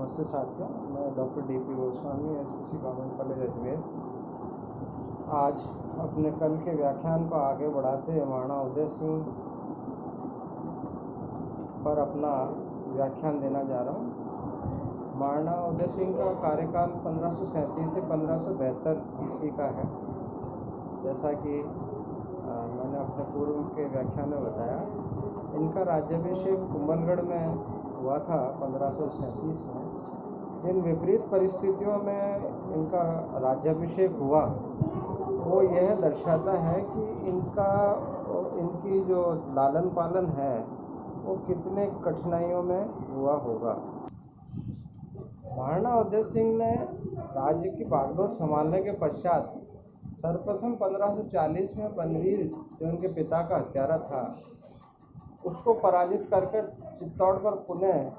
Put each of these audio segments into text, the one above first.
नमस्ते साथियों, मैं doctor D P. Goswami, SPC government college Ajmer. आज अपने कल के व्याख्यान को आगे बढ़ाते हुए महाराणा उदय सिंह पर अपना व्याख्यान देना जा रहा हूँ। महाराणा उदय सिंह का कार्यकाल 1537 से 1572 ईस्वी का है। जैसा कि मैंने अपने पूर्व के व्याख्यान में बताया, इनका राज्याभिषेक कुंभलगढ़ में हुआ था 1537 में। जिन विपरीत परिस्थितियों में इनका राज्याभिषेक हुआ वो यह दर्शाता है कि इनकी जो लालन पालन है वो कितने कठिनाइयों में हुआ होगा। महाराणा उदय सिंह ने राज्य की बागडोर संभालने के पश्चात सर्वप्रथम 1540 में बनवीर, जो उनके पिता का हत्यारा था, उसको पराजित करके चित्तौड़ पर पुनः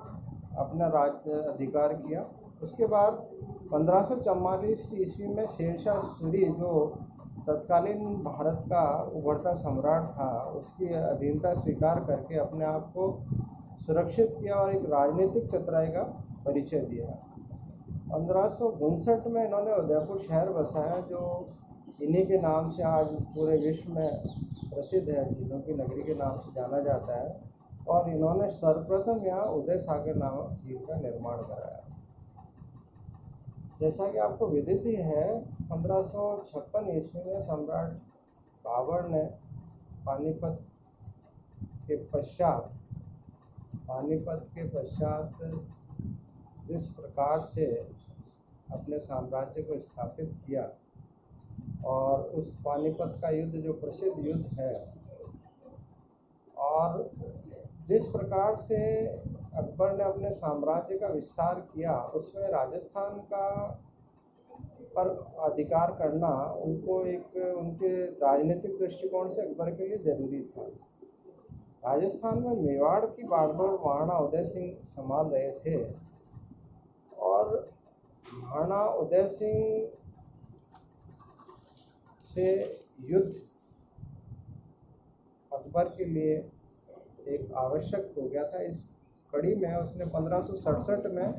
अपना राज्य अधिकार किया। उसके बाद 1544 ईस्वी में शेरशाह सूरी, जो तत्कालीन भारत का उभरता सम्राट था, उसकी अधीनता स्वीकार करके अपने आप को सुरक्षित किया और एक राजनीतिक चतुराई का परिचय दिया। 1559 में इन्होंने उदयपुर शहर बसाया, जो इन्हीं के नाम से आज पूरे विश्व में प्रसिद्ध है, झीलों की नगरी के नाम से जाना जाता है। और इन्होंने सर्वप्रथम यहाँ उदय सागर नामक झील का निर्माण कराया। जैसा कि आपको विदित ही है, 1556 ईस्वी में सम्राट बाबर ने पानीपत के पश्चात जिस प्रकार से अपने साम्राज्य को स्थापित किया, और उस पानीपत का युद्ध जो प्रसिद्ध युद्ध है, और जिस प्रकार से अकबर ने अपने साम्राज्य का विस्तार किया, उसमें राजस्थान का पर अधिकार करना उनके राजनीतिक दृष्टिकोण से अकबर के लिए ज़रूरी था। राजस्थान में मेवाड़ की बागडोर महाराणा उदय सिंह संभाल रहे थे, और महाराणा उदय सिंह से युद्ध अकबर के लिए एक आवश्यक हो गया था। इस कड़ी में उसने 1567 में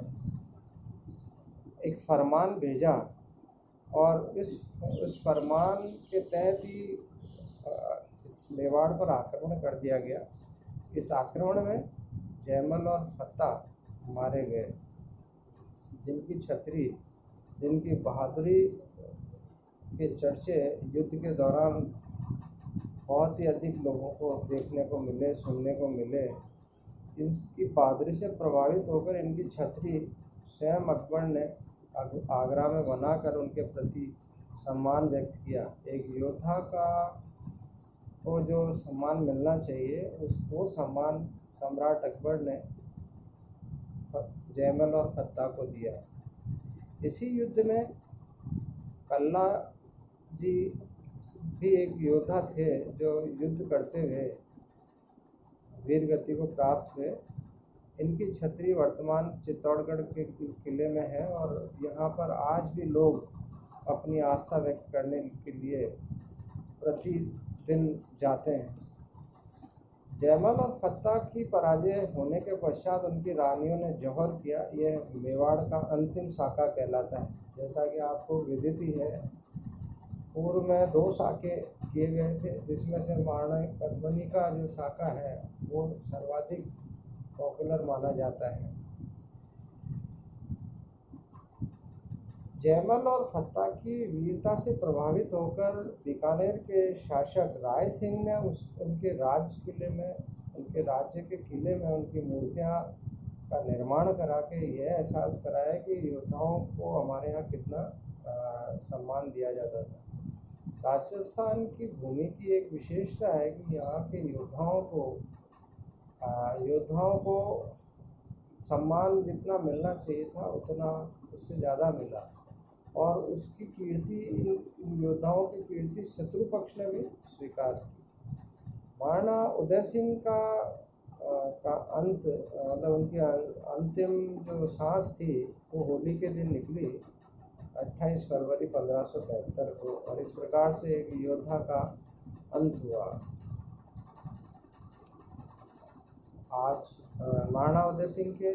एक फरमान भेजा, और उस फरमान के तहत ही मेवाड़ पर आक्रमण कर दिया गया। इस आक्रमण में जयमल और फत्ता मारे गए, जिनकी छतरी, जिनकी बहादुरी के चर्चे युद्ध के दौरान बहुत ही अधिक लोगों को देखने को मिले, सुनने को मिले। इसकी बहादुरी से प्रभावित होकर इनकी छतरी स्वयं अकबर ने आगरा में बनाकर उनके प्रति सम्मान व्यक्त किया। एक योद्धा को जो सम्मान मिलना चाहिए, वो सम्मान सम्राट अकबर ने जयमल और फत्ता को दिया। इसी युद्ध में कल्ला जी भी एक योद्धा थे, जो युद्ध करते हुए वीर गति को प्राप्त हुए। इनकी छतरी वर्तमान चित्तौड़गढ़ के किले में है, और यहाँ पर आज भी लोग अपनी आस्था व्यक्त करने के लिए प्रतिदिन जाते हैं। जयमल और फत्ता की पराजय होने के पश्चात उनकी रानियों ने जौहर किया। यह मेवाड़ का अंतिम साका कहलाता है। जैसा कि आपको विदित ही है, पूर्व में 2 साके किए गए थे, जिसमें से महाराणा पद्मिनी का जो साका है वो सर्वाधिक पॉपुलर माना जाता है। जयमल और फत्ता की वीरता से प्रभावित होकर बीकानेर के शासक राय सिंह ने उनके राज्य के किले में उनकी मूर्तियां का निर्माण करा के यह एहसास कराया कि योद्धाओं को हमारे यहाँ कितना सम्मान दिया जाता था। राजस्थान की भूमि की एक विशेषता है कि यहाँ के योद्धाओं को सम्मान जितना मिलना चाहिए था, उतना उससे ज़्यादा मिला, और उसकी कीर्ति, इन योद्धाओं की कीर्ति शत्रु पक्ष ने भी स्वीकार की। महाराणा उदय सिंह का अंत, मतलब उनकी अंतिम जो सांस थी, वो होली के दिन निकली 28 फरवरी 1572 को, और इस प्रकार से एक योद्धा का अंत हुआ। आज महाराणा उदय सिंह के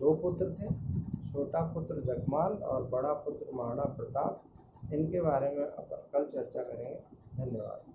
दो पुत्र थे, छोटा पुत्र जगमाल और बड़ा पुत्र महाराणा प्रताप। इनके बारे में अपन कल चर्चा करेंगे। धन्यवाद।